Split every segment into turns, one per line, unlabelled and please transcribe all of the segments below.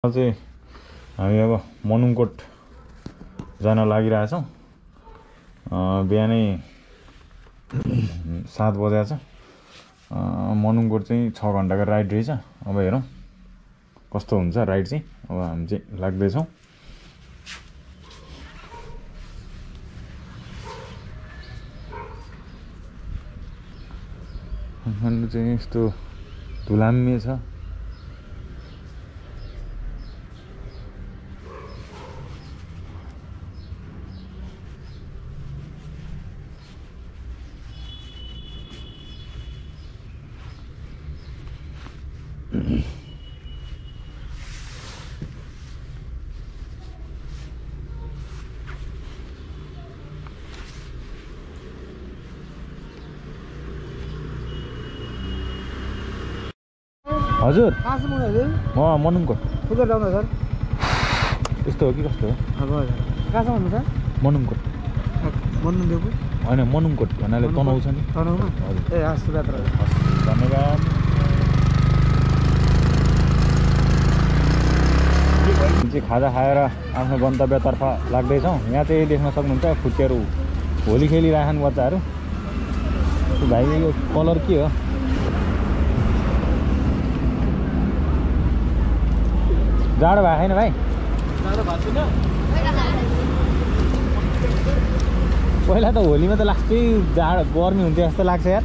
चाहिँ हामी अब मनुङकोट जान लागिरहेछौँ। बिहानै 7 बजेको छ। मनुङकोट चाहिँ 6 घण्टाको राइड रहेछ। अब हेरौँ कस्तो हुन्छ राइड चाहिँ। अब हामी चाहिँ लाग्दैछौँ। काठमाडौँ चाहिँ यस्तो धुलाम्मे छ। हजुर म मनुङकोट
सर
यस्तो हो कि कस्तो हो?
कहाँसम्म सर?
मनुङकोट होइन मनुङकोट भन्नाले तनहुँ छ नि।
तनहुँमा ए हस् यात्रा
धन्यवाद। चाहिँ खाजा खाएर आफ्नो गन्तव्यतर्फ लाग्दैछौँ। यहाँ चाहिँ देख्न सक्नुहुन्छ खुट्टेहरू होली खेलिरहेछन् बच्चाहरू। भाइ यो कलर के हो? जाडो भएको छैन भाइ?
जाडो भएको छैन।
पहिला त होलीमा त लास्टै जाडो गर्मी हुन्थ्यो जस्तो लाग्छ यार।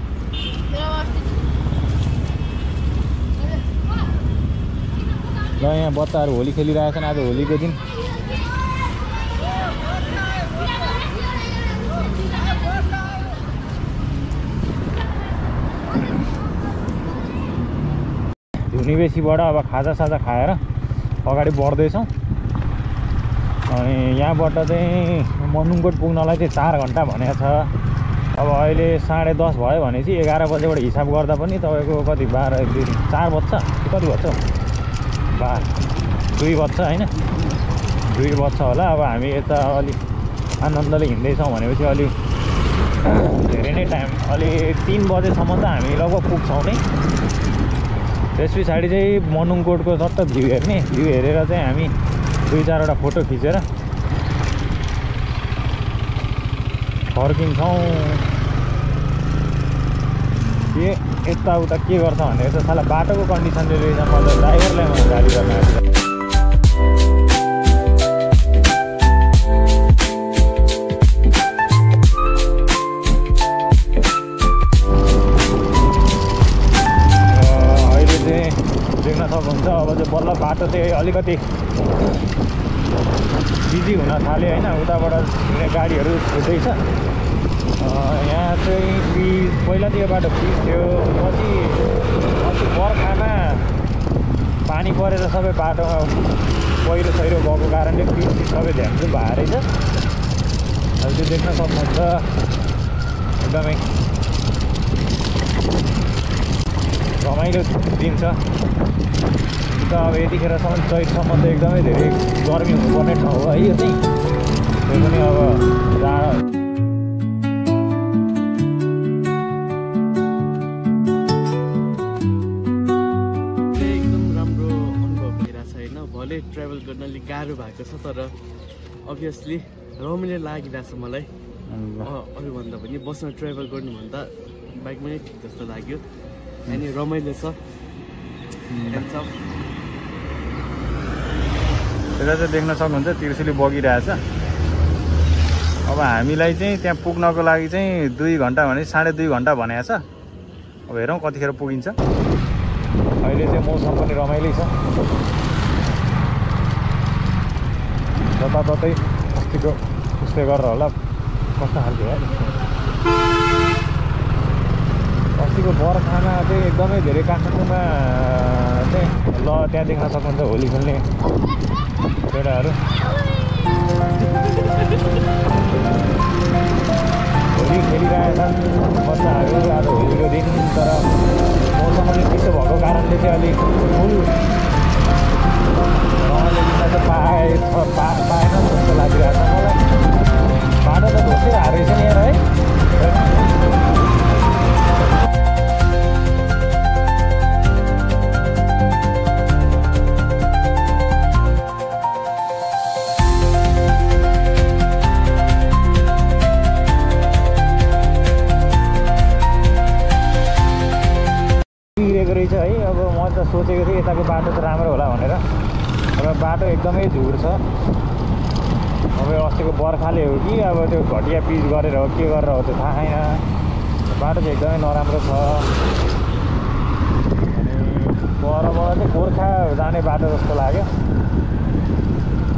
ल यहाँ बच्चाहरू होली खेलिरहेछन् आज होलीको दिन। धुनीबेसीबाट अब खाजासाजा खाएर अगाडि बढ्दैछौँ। अनि यहाँबाट चाहिँ मनुङकोट पुग्नलाई चाहिँ 4 घन्टा भनेको छ। अब अहिले 10:30 भयो भनेपछि 11 बजेबाट हिसाब गर्दा पनि तपाईँको कति 12 1 2 4 बज्छ कि कति बज्छ? 2 बज्छ होइन? 2 बज्छ होला। अब हामी यता अलिक आनन्दले हिँड्दैछौँ भनेपछि अलि धेरै नै टाइम अलि 3 बजेसम्म त हामी लगभग पुग्छौँ नै। त्यस पछाडि चाहिँ मनुङकोटको सट्ट भ्यू हेर्ने। भ्यू हेरेर चाहिँ हामी 2-4 वटा फोटो खिचेर फर्किन्छौँ। के यताउता के गर्छ भनेको त साला बाटोको कन्डिसनले रहेछ। म त ड्राइभरलाई म गाडी गर्न आएको। देख्न सक्नुहुन्छ अब चाहिँ बल्ल बाटो चाहिँ अलिकति बिजी हुन थाल्यो होइन। उताबाट हिँड्ने गाडीहरू छुट्दैछ। यहाँ चाहिँ ब्रिज पहिला त यो बाटो ब्रिज थियो। पछि बर्खामा पानी परेर सबै बाटोमा पहिरो सहिरो गएको कारणले ब्रिज सबै ध्यान चाहिँ भएर रहेछ। अब त्यो देख्न सक्नुहुन्छ एकदमै रमाइलो दिन छ। अब यतिखेरसम्म चैतसम्म त एकदमै धेरै गर्मी हुनुपर्ने ठाउँ हो है यो चाहिँ। त्यो पनि अब जाडो
एकदम राम्रो अनुभव भइरहेछ होइन। भले ट्राभल गर्न अलिक गाह्रो भएको छ तर अभियसली रमाइलो लागिरहेछ मलाई। अरूभन्दा पनि बसमा ट्राभल गर्नुभन्दा बाइकमा नै ठिक जस्तो लाग्यो। अनि रमाइलो छ।
यता चाहिँ देख्न सक्नुहुन्छ त्रिशुली बगिरहेछ। अब हामीलाई चाहिँ त्यहाँ पुग्नको लागि चाहिँ 2 घन्टा भने 2.5 घन्टा भनेको छ। अब हेरौँ कतिखेर पुगिन्छ। अहिले चाहिँ मौसम पनि रमाइलो छ। जताततै अस्तिको उस्तै गरेर होला कस्तो खालको हो। अस्तिको बर्खामा चाहिँ एकदमै धेरै काठमाडौँमा चाहिँ ल त्यहाँ देख्न सक्नुहुन्छ होली खेल्ने केटाहरू। होली खेलिरहेछन् बच्चाहरू आज होलीको दिन। तर मौसम अलिक चिसो भएको कारणले चाहिँ अलिक फुल रमाइलो दिन चाहिँ पाएन जस्तो लागिरहेछ मलाई। बाटो त धोसै हारेछ नि यार है। सोचेको थिएँ यताको बाटो त राम्रो होला भनेर, र बाटो एकदमै झुर छ। अब अस्तिको बर्खाले हो कि अब त्यो घटिया पिच गरेर हो के गरेर हो त्यो थाहा छैन। बाटो चाहिँ एकदमै नराम्रो छ। अनि परबाट चाहिँ गोर्खा जाने बाटो जस्तो लाग्यो।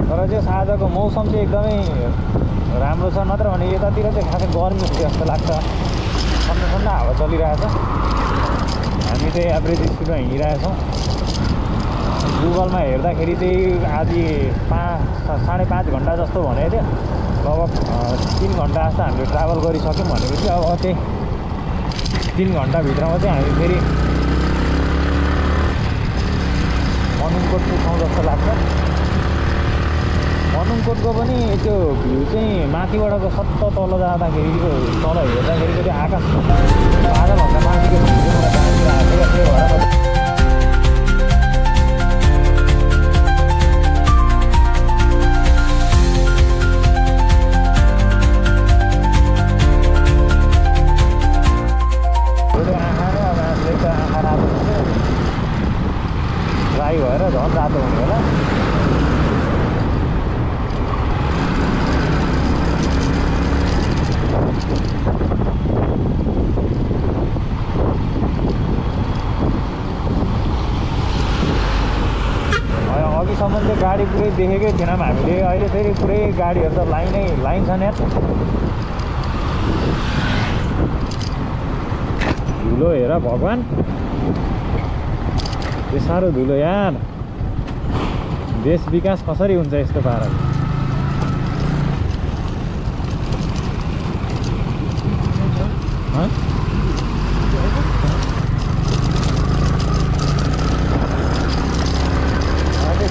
तर चाहिँ आजको मौसम चाहिँ एकदमै राम्रो छ, नत्र भने यतातिर चाहिँ खासै गर्मी हुन्छ जस्तो लाग्छ। ठन्डा ठन्डा हावा चलिरहेछ। हामी चाहिँ एभरेज स्पिडमा हिँडिरहेछौँ। गुगलमा हेर्दाखेरि चाहिँ आज 5-5.5 घन्टा जस्तो भनेको थियो। लगभग 3 घन्टा जस्तो हामीले ट्राभल गरिसक्यौँ भनेपछि अब चाहिँ 3 घन्टाभित्रमा चाहिँ हामी फेरि मनुङकोट पुग्छौँ जस्तो लाग्छ। मनुङकोटको पनि त्यो भ्यू चाहिँ माथिबाटको सट्ट तल जाँदाखेरि तल हेर्दाखेरि चाहिँ आकाश बादलभन्दा माथिको भ्यू चाहिँ मलाई दामी लाग्यो। त्यही भएर ड्राई भएर झन् रातो हुने होला। अघिसम्म चाहिँ गाडी पुरै देखेकै थिएनौँ हामीले। अहिले फेरि पुरै गाडीहरू त लाइन छ नि। धुलो हेर भगवान्, यो साह्रो धुलो यार। देश विकास कसरी हुन्छ यस्तो पाराले?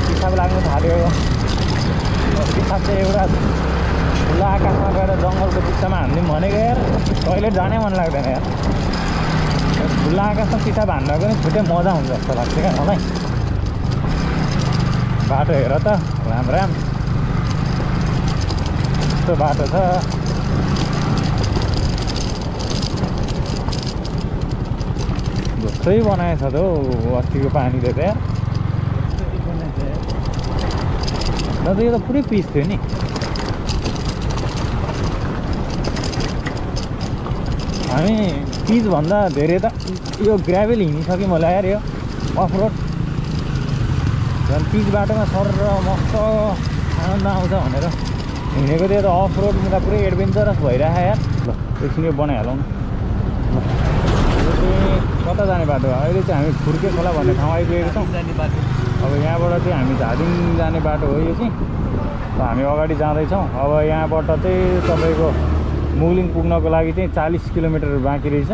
पिसाब लाग्नु थाल्यो। पिसाब चाहिँ एउटा खुल्ला आकाशमा गएर जङ्गलको बिचमा हान्ने भनेको यार, टोइलेट जानै मन लाग्दैन यार। खुल्ला आकाशमा पिसाब हान्नको पनि छुट्टै मजा हुन्छ जस्तो लाग्छ क्या मलाई। बाटो हेर त, राम यस्तो बाटो छ। जस्तै बनाएछ त हौ अस्तिको पानीले त यार। दाजु यो त पुरै पिच थियो नि। हामी पिचभन्दा धेरै त यो ग्राभेल हिँडिसक्यौँ होला यार। यो अफरोड झन् पिच बाटोमा सर र मस्त आनन्द आउँछ भनेर हिँडेको थियो त। अफरोड त पुरै एडभेन्चरस भइरहेको यार। ल एकछिन यो बनाइहालौँ न। यो चाहिँ कता जाने बाटो? अहिले चाहिँ हामी फुर्के खोला भन्ने ठाउँ आइपुगेको छौँ। अब यहाँबाट चाहिँ हामी झादिङ जाने बाटो हो यो चाहिँ। हामी अगाडि जाँदैछौँ। अब यहाँबाट चाहिँ तपाईँको मुगलिङ पुग्नको लागि चाहिँ 40 किलोमिटर बाँकी रहेछ।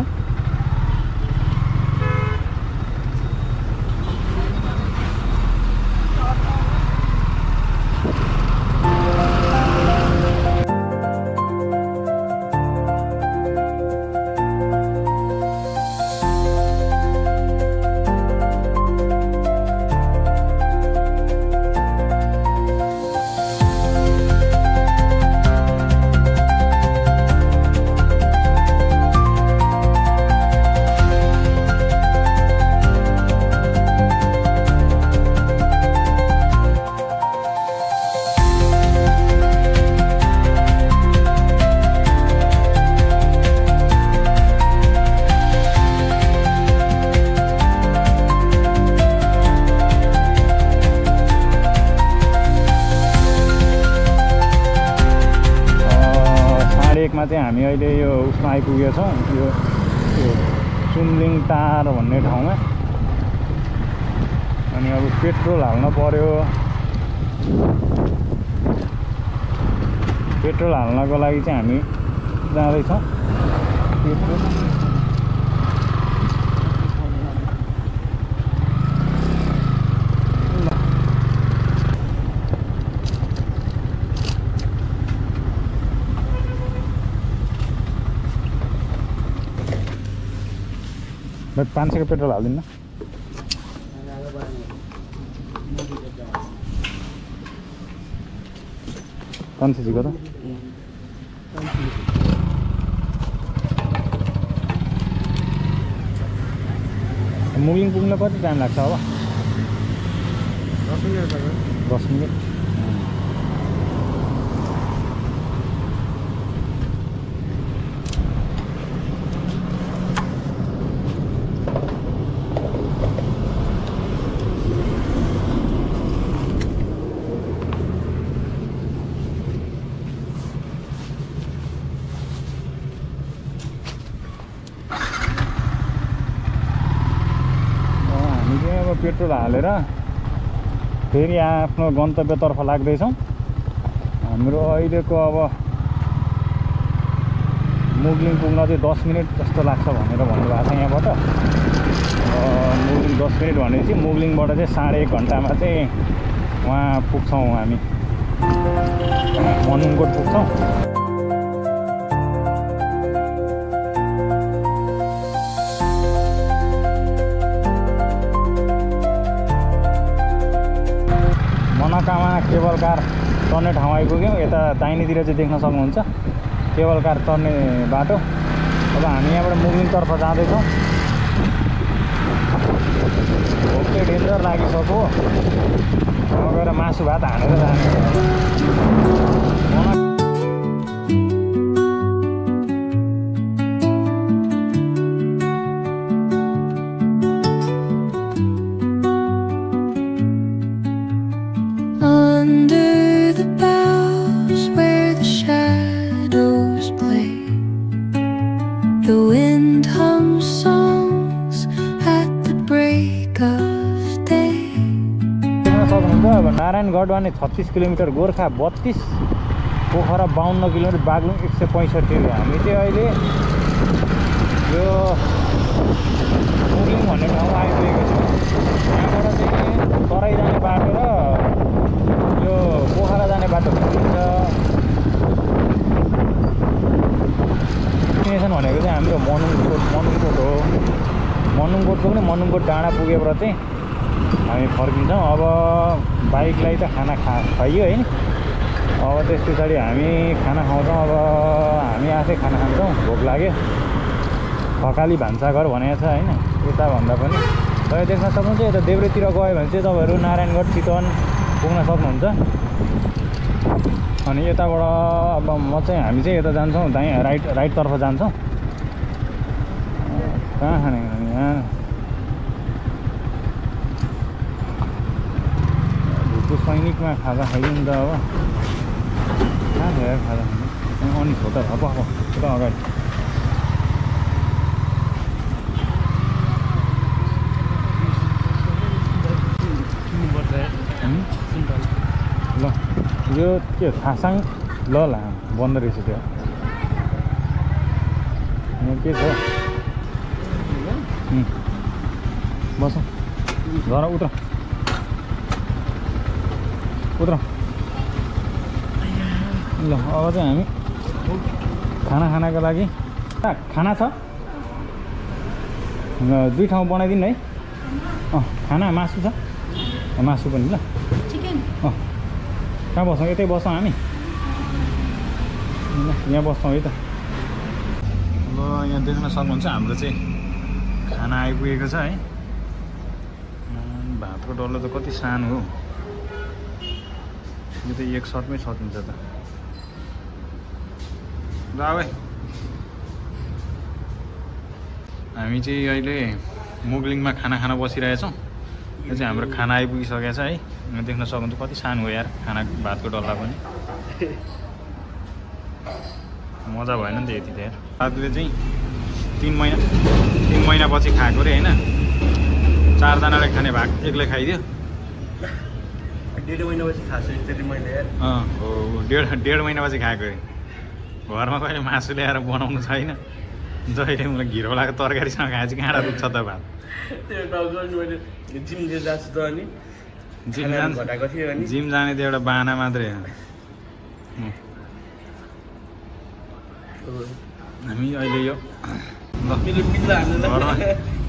चाहिँ हामी अहिले यो उसमा आइपुगेका छौँ, यो चुम्लिङ टार भन्ने ठाउँमा। अनि अब पेट्रोल हाल्न पर्यो। पेट्रोल हाल्नको लागि चाहिँ हामी जाँदैछौँ। पेट्रोल मैं 500 का पेट्रोल हाल दिना। कौन सी जगह था? मुगलिङ पुग्न कति टाइम लाग्छ होला?
Minute
10 minute. पेट्रोल हालेर फेरि आफ्नो गन्तव्यतर्फ लाग्दैछौँ। हाम्रो अहिलेको अब मुगलिङ पुग्न चाहिँ 10 मिनट जस्तो लाग्छ भनेर भन्नुभएको छ यहाँबाट। मुगलिङ 10 मिनट भनेपछि मुगलिङबाट चाहिँ 1.5 घन्टामा चाहिँ वहाँ पुग्छौँ हामी, मनुङकोट पुग्छौँ। मनकामा केबल कार चढ्ने ठाउँ आइपुग्यौँ। यता दाहिनेतिर चाहिँ देख्न सक्नुहुन्छ केबल कार चढ्ने बाटो। अब हामी यहाँबाट मुगलिङतर्फ जाँदैछौँ। ओके, डेन्जर लागिसक्यो। अब गएर मासु भात हानेर जाने। नारायणगढ भने 36 किलोमिटर, गोर्खा 32, पोखरा 52 किलोमिटर, बागलुङ 165। हामी चाहिँ अहिले यो मुगलिङ भन्ने ठाउँमा आइपुगेको छौँ। यहाँबाट चाहिँ तराई जाने बाटो र यो पोखरा जाने बाटो भेटिन्छ। डेस्टिनेसन भनेको चाहिँ हाम्रो मनुङकोट हो। मनुङकोटको पनि मनुङकोट डाँडा पुगेबाट चाहिँ हामी फर्किन्छौँ। अब बाइकलाई त खाना खुवाइयो होइन। अब त्यस पछाडि हामी खाना खाउँछौँ। अब हामी आफै खाना खान्छौँ, भोक लाग्यो। खकाली भान्साघर भनेको छ होइन, यता भन्दा पनि तपाईँ देख्न सक्नुहुन्छ। यता देब्रेतिर गयो भने चाहिँ तपाईँहरू नारायणगढ चितवन पुग्न सक्नुहुन्छ। अनि यताबाट अब हामी चाहिँ यता जान्छौँ, राइटतर्फ जान्छौँ। कहाँ खाने यहाँ सैनिकमा खाजा खाइयो नि त। अब कहाँ छ यार खाजा खाने? अनि छोटा छ पो पुरा अगाडि। ल यो के खासाङ ल बन्द रहेछ त्यो। यहाँ के छ? बसौँ, घर उत्र उत्र। ल अब चाहिँ हामी खाना खानको लागि खाना छ 2 ठाउँ बनाइदिनु है। खाना मासु छ, मासु पनि ल। कहाँ बस्छौँ? यतै बस्छौँ हामी। ल यहाँ बस्छौँ है त। ल यहाँ देख्न सक्नुहुन्छ हाम्रो चाहिँ खाना आइपुगेको छ है। भातको डल्लो त कति सानो हो, यो त एक सर्टमै सकिन्छ त। ल अब हामी चाहिँ अहिले मुगलिङमा खाना खान बसिरहेछौँ। यो चाहिँ हाम्रो खाना आइपुगिसकेको छ है। देख्न सक्नुहुन्छ कति सानो हो यार खाना, भातको डल्ला पनि। मजा भएन नि त यति त यार। भातले चाहिँ 3 महिनापछि खाएको रे होइन। 4 जनाले खाने भात एक्लै खाइदियो।
1.5 महिनापछि खाएको यति मैले यार।
हो 1.5 महिनापछि खाएको अरे। घरमा कहिले मासु ल्याएर बनाउनु छैन। जहिले मलाई घिरौलाको तरकारीसँग खाए चाहिँ काँडा दुख्छ त भात।
त्यो टाउको मैले जिम जान्छु त अनि
जिम जाने त एउटा बाहना मात्रै हो। हामी अहिले यो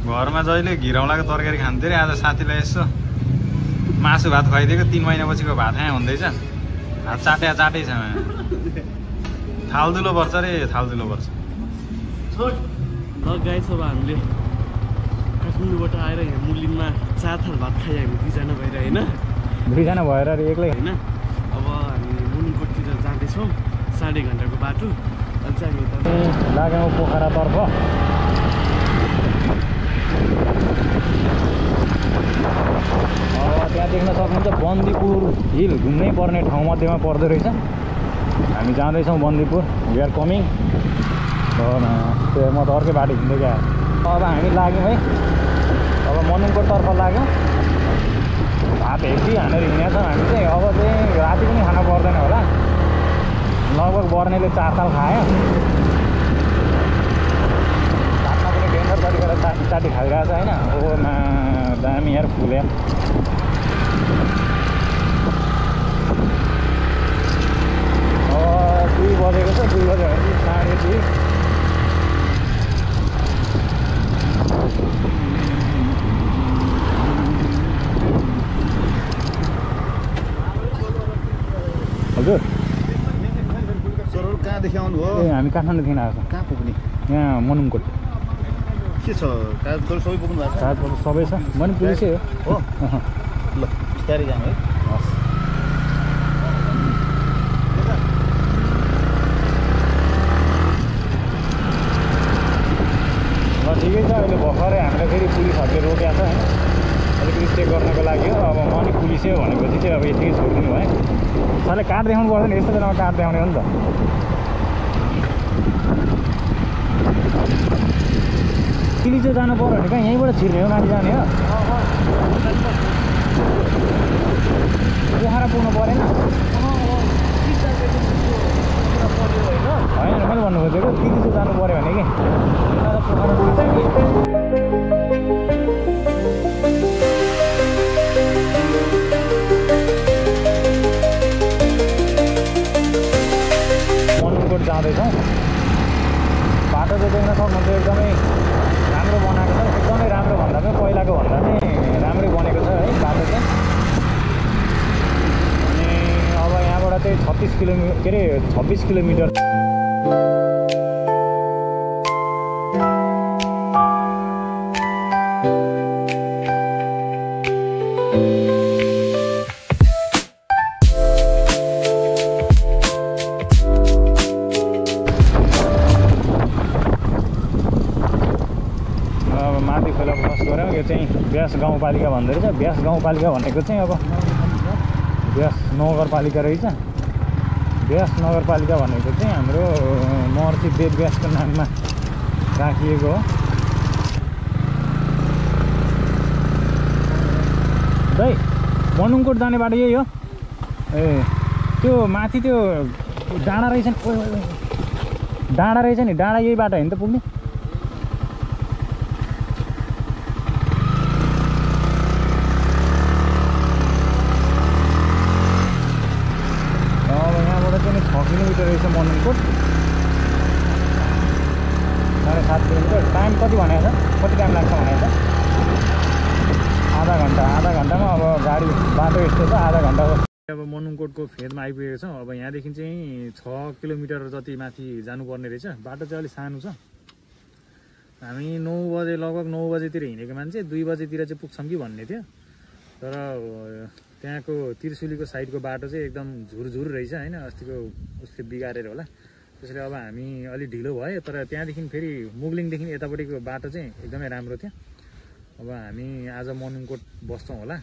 घरमा जहिले घिरौलाको तरकारी खान्थ्यो अरे। आज साथीलाई यसो मासु भात खुवाइदिएको। 3 महिनापछिको भात यहाँ हुँदैछ। हात चाटै छ। थालदुलो पर्छ अरे, थालदुलो पर्छ।
ल गाइस, अब हामीले काठमाडौँबाट आएर यहाँ मुगलिङमा 4 थाल भात खायो हामी 2 जना भएर होइन।
दुईजना भएर एक्लै
होइन। अब हामी मुनिकोटतिर जाँदैछौँ 1.5 घन्टाको बाटो। अनि चाहिँ हामी
लाग्यौँ पोखरातर्फ। त्यहाँ देख्न सक्नुहुन्छ बन्दीपुर हिल घुम्नै पर्ने ठाउँ मध्येमा पर्दो रहेछ। हामी जाँदैछौँ बन्दीपुर, वी आर कमिङ। म त अर्कै बाटो हिँड्दै गएँ। अब हामी लाग्यौँ है, अब मनुङकोटतर्फ लाग्यौँ। भात हेभी हानेर हिँडेका छौँ हामी चाहिँ। अब चाहिँ राति पनि खान पर्दैन होला, लगभग बर्नेले 4 ताल खायो। भातमा पनि डेन्जर गरेर चाटी खाइरहेको छ होइन। ओमा दामी यार फुल्यो। 2 बजेको छ, 2 बजे भने 2:30। हजुर
सरहरू कहाँदेखि आउनुभयो?
ए हामी काठमाडौँदेखि आएको छौँ।
कहाँ पुग्ने?
यहाँ मनुङकोट।
के छ कागजपत्र सबै पुग्नु भएको छ?
कागजपत्र सबै छ, म नि पुलिसै हो।
ल बिस्तारै जानु है।
हस्। ल ठिकै छ। अहिले भर्खरै हामीलाई फेरि पुलिसहरूले रोकेको छ होइन, अलिकति चेक गर्नको लागि हो। अब म नि पुलिसै हो भनेपछि चाहिँ अब यतिकै छोडिदिनु भयो। साले कार्ड देखाउनु पर्छ नि, यस्तो बेलामा कार्ड देखाउने हो नि त। पुलिस चाहिँ जानु पऱ्यो भने कहाँ यहीँबाट छिर्ने हो, माथि जाने हो? पोखरा पुग्नु परेन? होइन मैले भन्नु खोजेको तिली चाहिँ जानु पऱ्यो भने कि पोखरा पुग्छ नि। मनुङकोट जाँदैछौँ। बाटो चाहिँ देख्न सक्नुहुन्छ एकदमै राम्रो बनाएको छ। एकदमै राम्रो भन्दा पनि पहिलाको भन्दा पनि राम्रै बनेको छ है बाटो चाहिँ। अनि अब यहाँबाट चाहिँ 26 किलोमिटर माथि खोला क्रस गऱ्यौँ। यो चाहिँ ब्यास गाउँपालिका भन्दो रहेछ। ब्यास गाउँपालिका भनेको चाहिँ अब ब्यास नगरपालिका रहेछ। ब्यास नगरपालिका भनेको चाहिँ हाम्रो महर्षि वेदव्यासको नाममा राखिएको हो। दाइ मनुङकोट जाने बाटो यही हो? ए त्यो माथि त्यो डाँडा रहेछ नि, डाँडा रहेछ नि, डाँडा यही बाटो होइन त पुग्ने? किलोमिटर रहेछ मनुङकोट, 7.5 किलोमिटर। टाइम कति भनेको छ? कति टाइम लाग्छ भनेको छ? आधा घन्टामा। अब गाडी बाटो यस्तो छ, आधा घन्टा। अब मनुङकोटको फेदमा आइपुगेको छौँ। अब यहाँदेखि चाहिँ 6 किलोमिटर जति माथि जानुपर्ने रहेछ। बाटो चाहिँ अलिक सानो छ। हामी 9 बजे, लगभग 9 बजेतिर हिँडेको मान्छे 2 बजेतिर चाहिँ पुग्छौँ कि भन्ने थियो। तर त्यहाँको त्रिशुलीको साइडको बाटो चाहिँ एकदम झुरझुर रहेछ होइन, अस्तिको उसले बिगारेर होला। त्यसैले अब हामी अलि ढिलो भयो। तर त्यहाँदेखि फेरि मुगलिङदेखि यतापट्टिको बाटो चाहिँ एकदमै राम्रो थियो। अब हामी आज मनुङकोट बस्छौँ होला।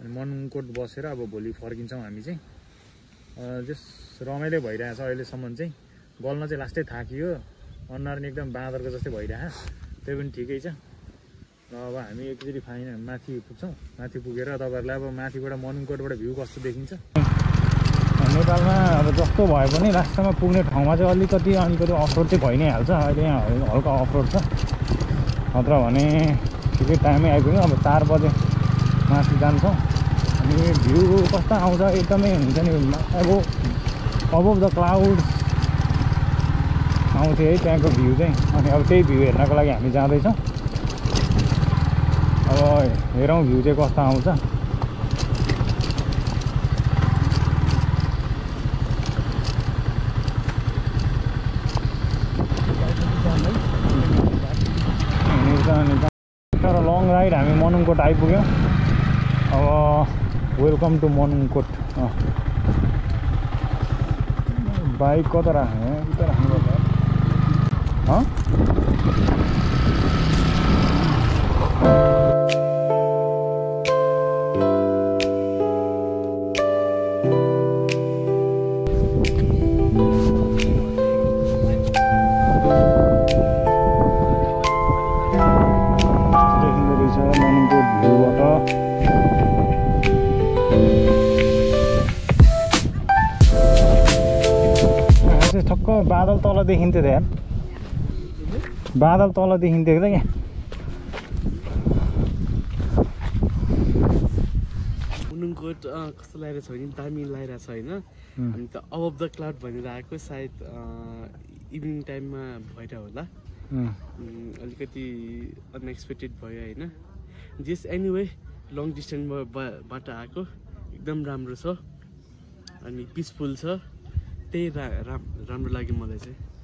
अनि मनुङकोट बसेर अब भोलि फर्किन्छौँ हामी चाहिँ। जस रमाइलो भइरहेछ अहिलेसम्म चाहिँ। गल्न चाहिँ लास्टै थाकियो, अनुहार नि एकदम बाँदरको जस्तै भइरहेछ। त्यही पनि ठिकै छ। र अब हामी एकचोटि माथि पुग्छौँ। माथि पुगेर तपाईँहरूलाई अब माथिबाट मनुङकोटबाट भ्यू कस्तो देखिन्छ। नेपालमा अब जस्तो भए पनि लास्टमा पुग्ने ठाउँमा चाहिँ अलिकति अफरोड चाहिँ भइ नै हाल्छ। अहिले यहाँ हल्का अफरोड छ। नत्र भने ठिकै टाइमै आइपुग्यो। अब 4 बजे माथि जान्छौँ। अनि भ्यू कस्तो आउँछ एकदमै हुन्छ नि। अब द क्लाउड आउँथ्यो है त्यहाँको भ्यू चाहिँ। अनि अब त्यही भ्यू हेर्नको लागि हामी जाँदैछौँ। अब हेरौँ भ्यू चाहिँ कस्तो आउँछ। तर लङ राइड हामी मनुङकोट आइपुग्यौँ। अब वेलकम टु मनुङकोट बाइक कता राख्ने उता राख्नुपर्छ ठक्क बादल तल देखिन्थ्यो ध्यान बादल तल देखिन्थ्यो क्या
मुनुङकोट कस्तो लागिरहेछ भने दामी लागिरहेछ होइन अनि त अबभ द क्लाउड भनेर आएको सायद इभिनिङ टाइममा भएर होला अलिकति अनएक्सपेक्टेड भयो होइन जस एनिवे लङ डिस्टेन्सबाट आएको एकदम राम्रो छ अनि पिसफुल छ त्यही राम्रो लाग्यो मलाई चाहिँ